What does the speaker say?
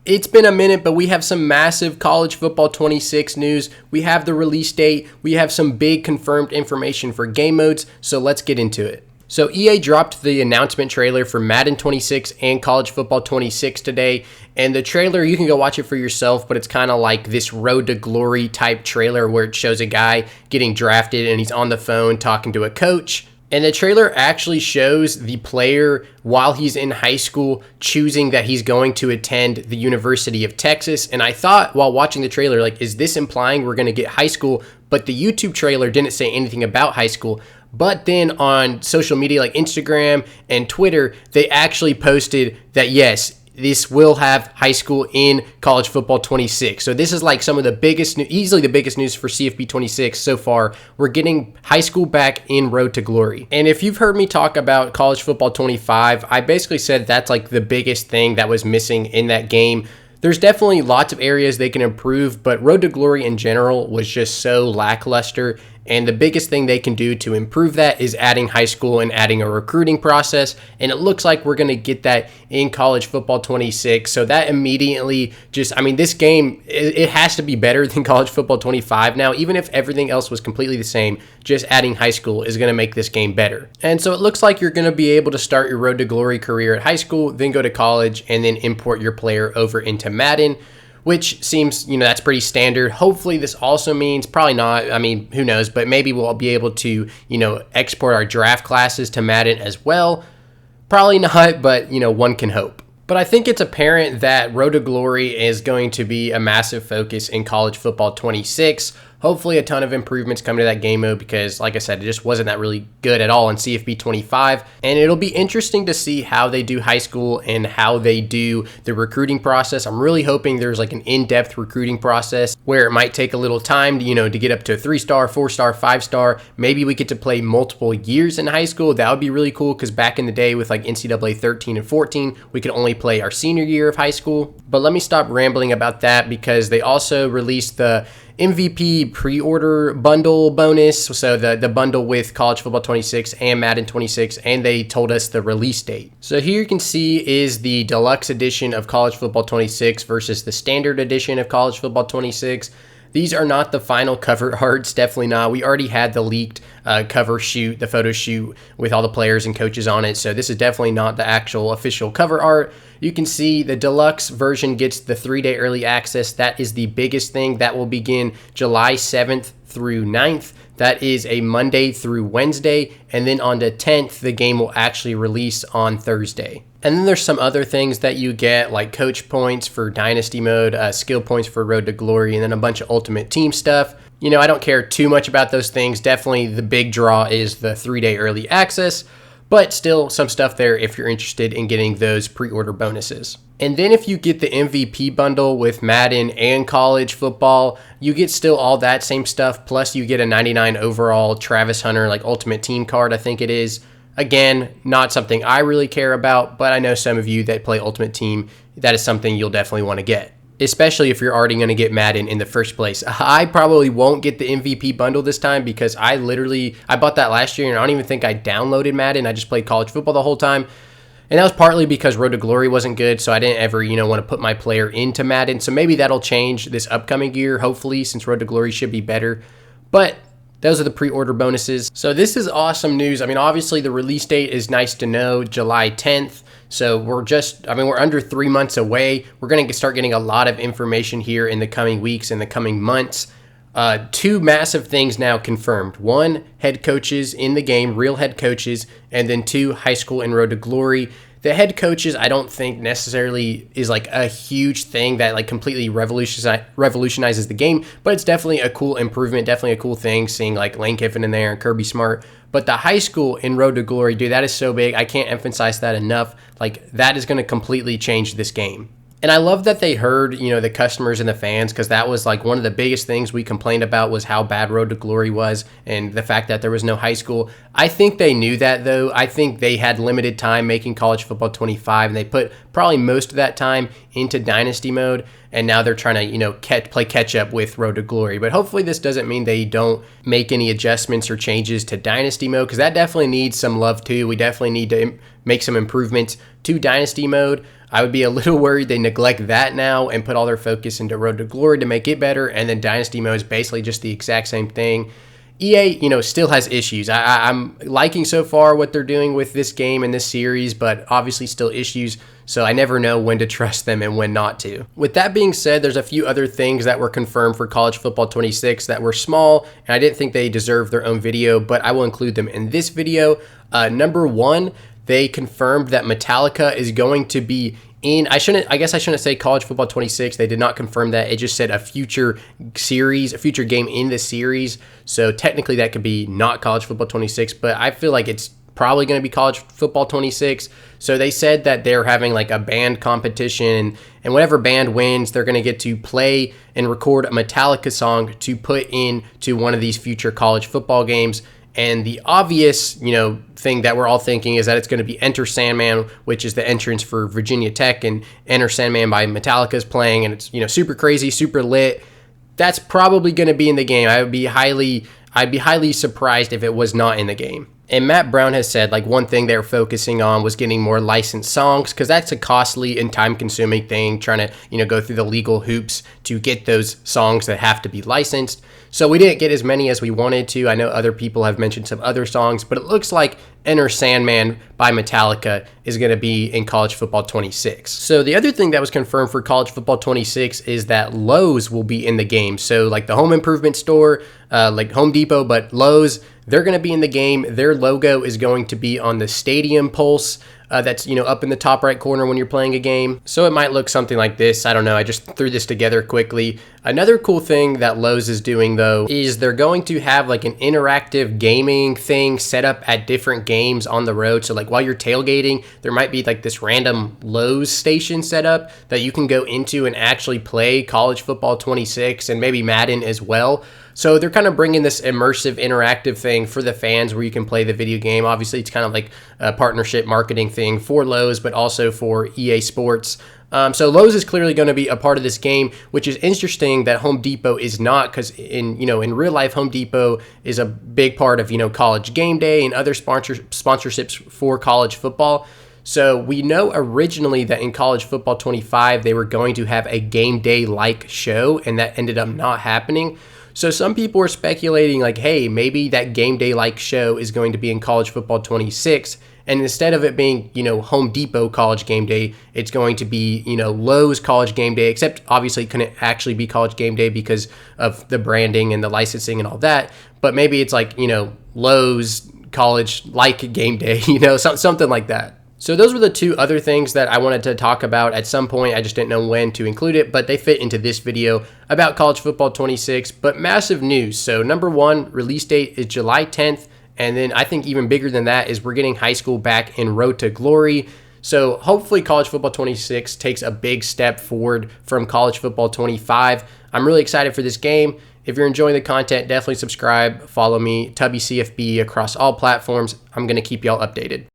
It's been a minute, but we have some massive college football 26 news. We have the release date. We have some big confirmed information for game modes, so let's get into it. So EA dropped the announcement trailer for Madden 26 and College Football 26 today, and the trailer, you can go watch it for yourself, but it's kind of like this Road to Glory type trailer where it shows a guy getting drafted and he's on the phone talking to a coach. And the trailer actually shows the player while he's in high school choosing that he's going to attend the University of Texas. And I thought while watching the trailer, like, is this implying we're going to get high school? But the YouTube trailer didn't say anything about high school. But then on social media like Instagram and Twitter, they actually posted that, yes, this will have high school in College Football 26. So this is like some of the biggest, easily the biggest news for CFB 26 so far. We're getting high school back in Road to Glory. And if you've heard me talk about College Football 25, I basically said that's like the biggest thing that was missing in that game. There's definitely lots of areas they can improve, but Road to Glory in general was just so lackluster. And the biggest thing they can do to improve that is adding high school and adding a recruiting process. And it looks like we're going to get that in College Football 26. So that immediately this game, it has to be better than College Football 25 now. Even if everything else was completely the same, just adding high school is going to make this game better. And so it looks like you're going to be able to start your Road to Glory career at high school, then go to college, and then import your player over into Madden, which seems, that's pretty standard. Hopefully this also means, probably not, who knows, but maybe we'll be able to, export our draft classes to Madden as well. Probably not, but, one can hope. But I think it's apparent that Road to Glory is going to be a massive focus in College Football 26. Hopefully a ton of improvements come to that game mode because, like I said, it just wasn't that really good at all in CFB 25. And it'll be interesting to see how they do high school and how they do the recruiting process. I'm really hoping there's like an in-depth recruiting process where it might take a little time, to get up to a 3-star, 4-star, 5-star. Maybe we get to play multiple years in high school. That would be really cool because back in the day with like NCAA 13 and 14, we could only play our senior year of high school. But let me stop rambling about that because they also released the MVP pre-order bundle bonus, so the bundle with College Football 26 and Madden 26, and they told us the release date. So here you can see is the deluxe edition of College Football 26 versus the standard edition of College Football 26. These are not the final cover arts, definitely not. We already had the leaked cover shoot, the photo shoot with all the players and coaches on it, so this is definitely not the actual official cover art. You can see the deluxe version gets the 3-day early access. That is the biggest thing. That will begin July 7th through 9th. That is a Monday through Wednesday. And then on the 10th, the game will actually release on Thursday. And then there's some other things that you get, like coach points for Dynasty mode, skill points for Road to Glory, and then a bunch of Ultimate Team stuff. I don't care too much about those things. Definitely the big draw is the 3-day early access. But still some stuff there if you're interested in getting those pre-order bonuses. And then if you get the MVP bundle with Madden and college football, you get still all that same stuff. Plus you get a 99 overall Travis Hunter, like Ultimate Team card, I think it is. Again, not something I really care about, but I know some of you that play Ultimate Team, that is something you'll definitely want to get. Especially if you're already going to get Madden in the first place. I probably won't get the MVP bundle this time because I bought that last year and I don't even think I downloaded Madden. I just played college football the whole time. And that was partly because Road to Glory wasn't good, so I didn't ever, want to put my player into Madden. So maybe that'll change this upcoming year, hopefully, since Road to Glory should be better. But those are the pre-order bonuses. So this is awesome news. Obviously the release date is nice to know, July 10th. So we're under 3 months away. We're going to start getting a lot of information here in the coming weeks and the coming months. 2 massive things now confirmed. 1, head coaches in the game, real head coaches, and then 2, high school and Road to Glory. The head coaches, I don't think necessarily is like a huge thing that like completely revolutionizes the game, but it's definitely a cool improvement, definitely a cool thing seeing like Lane Kiffin in there and Kirby Smart. But the high school in Road to Glory, dude, that is so big. I can't emphasize that enough. Like that is going to completely change this game. And I love that they heard, the customers and the fans, because that was like one of the biggest things we complained about was how bad Road to Glory was and the fact that there was no high school. I think they knew that, though. I think they had limited time making College Football 25, and they put probably most of that time into Dynasty mode, and now they're trying to, play catch-up with Road to Glory. But hopefully this doesn't mean they don't make any adjustments or changes to Dynasty mode, because that definitely needs some love, too. We definitely need to make some improvements to Dynasty mode. I would be a little worried they neglect that now and put all their focus into Road to Glory to make it better, and then Dynasty Mode is basically just the exact same thing. EA, still has issues. I'm liking so far what they're doing with this game and this series, but obviously still issues, so I never know when to trust them and when not to. With that being said, there's a few other things that were confirmed for College Football 26 that were small, and I didn't think they deserved their own video, but I will include them in this video. Number one, they confirmed that Metallica is going to be I guess I shouldn't say College Football 26. They did not confirm that. It just said a future series, a future game in the series. So technically that could be not College Football 26, but I feel like it's probably going to be College Football 26. So they said that they're having like a band competition, and whatever band wins, they're going to get to play and record a Metallica song to put into one of these future college football games. And the obvious, thing that we're all thinking is that it's going to be Enter Sandman, which is the entrance for Virginia Tech, and Enter Sandman by Metallica is playing, and it's, super crazy, super lit. That's probably going to be in the game. I'd be highly surprised if it was not in the game. And Matt Brown has said like one thing they're focusing on was getting more licensed songs, because that's a costly and time-consuming thing, trying to go through the legal hoops to get those songs that have to be licensed. So we didn't get as many as we wanted to. I know other people have mentioned some other songs, but it looks like Enter Sandman by Metallica is going to be in College Football 26. So the other thing that was confirmed for College Football 26 is that Lowe's will be in the game. So like the home improvement store, like Home Depot, but Lowe's, they're going to be in the game. Their logo is going to be on the stadium pulse. That's up in the top right corner when you're playing a game. So it might look something like this. I don't know. I just threw this together quickly. Another cool thing that Lowe's is doing though is they're going to have like an interactive gaming thing set up at different games on the road. So like while you're tailgating, there might be like this random Lowe's station set up that you can go into and actually play College Football 26 and maybe Madden as well. So they're kind of bringing this immersive, interactive thing for the fans where you can play the video game. Obviously, it's kind of like a partnership marketing thing for Lowe's, but also for EA Sports. So Lowe's is clearly going to be a part of this game, which is interesting that Home Depot is not, because in real life, Home Depot is a big part of College Game Day and other sponsorships for college football. So we know originally that in College Football 25 they were going to have a game day like show, and that ended up not happening. So some people are speculating like, hey, maybe that game day like show is going to be in College Football 26, and instead of it being, Home Depot College Game Day, it's going to be, Lowe's College Game Day, except obviously it couldn't actually be College Game Day because of the branding and the licensing and all that. But maybe it's like, Lowe's College like Game Day, something like that. So those were the two other things that I wanted to talk about at some point. I just didn't know when to include it, but they fit into this video about College Football 26. But massive news. So number one, release date is July 10th. And then I think even bigger than that is we're getting high school back in Road to Glory. So hopefully College Football 26 takes a big step forward from College Football 25. I'm really excited for this game. If you're enjoying the content, definitely subscribe, follow me, Tubby CFB across all platforms. I'm going to keep y'all updated.